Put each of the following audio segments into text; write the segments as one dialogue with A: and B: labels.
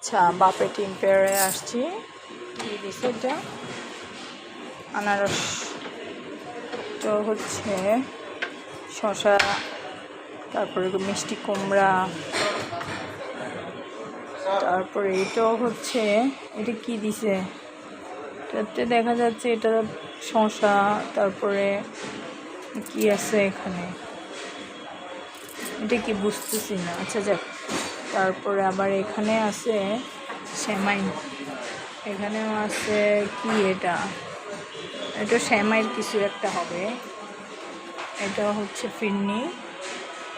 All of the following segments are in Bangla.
A: আচ্ছা, বাপে টিম পেয়ারে আসছি। কি দিছে এটা? আনারস। তো হচ্ছে শসা, তারপরে মিষ্টি কুমড়া, তারপরে এটাও হচ্ছে, এটা কি দিছে? এটাতে দেখা যাচ্ছে এটা শসা, তারপরে কি আছে এখানে, এটা কি বুঝতেছি না। আচ্ছা যাক, তারপরে আবার এখানে আছে সেমাই, এখানেও আছে কি এটা, এটা সেমাইয়ের কিছু একটা হবে। এটা হচ্ছে ফিরনি,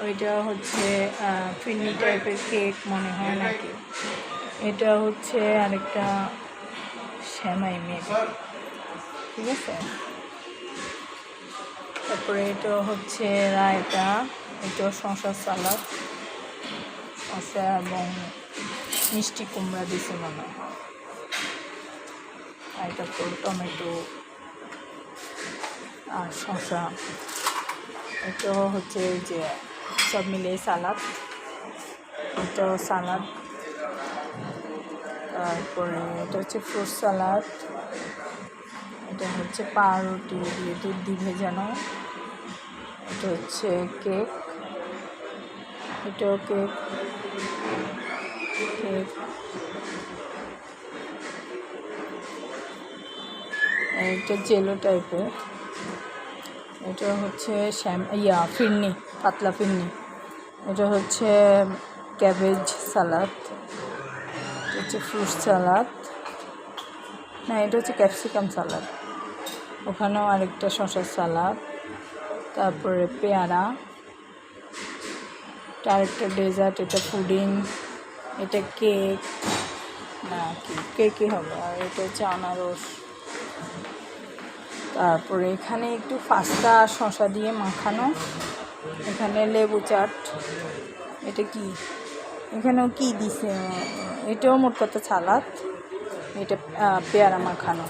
A: ওইটা হচ্ছে ফিরনি টাইপের কেক মনে হয় নাকি। এটা হচ্ছে আরেকটা সেমাই মেবি, ঠিক আছে। তারপরে এটা হচ্ছে রায়তা, এটাও শসা সালাদ, শসা এবং মিষ্টি কুমড়া দিছে মনে হয়, আর তারপর টমেটো আর শসা। এটাও হচ্ছে যে সব মিলিয়ে সালাদ, এটাও সালাদ। তারপরে এটা হচ্ছে ফ্রুট সালাদ, এটা হচ্ছে পাউরুটি দিয়ে দুধ দিয়ে ভেজানো, এটা হচ্ছে কেক, এটাও কেক, এটা জেলো টাইপের, এটা হচ্ছে ফিরনি, পাতলা ফিরনি। এটা হচ্ছে ক্যাবেজ সালাদ, এটা হচ্ছে ফ্রুট সালাদ, না এটা হচ্ছে ক্যাপসিকাম সালাদ। ওখানেও আরেকটা শসার সালাদ, তারপরে পেয়ারা, এটা আরেকটা ডেজার্ট, এটা পুডিং, এটা কেক না কি কেকই হবে, আর এটা হচ্ছে আনারস। তারপরে এখানে একটু পাস্তা শসা দিয়ে মাখানো, এখানে লেবু চাট, এটা কি, এখানেও কি দিছে, এটাও মোট কথা সালাদ, এটা পেয়ারা মাখানো।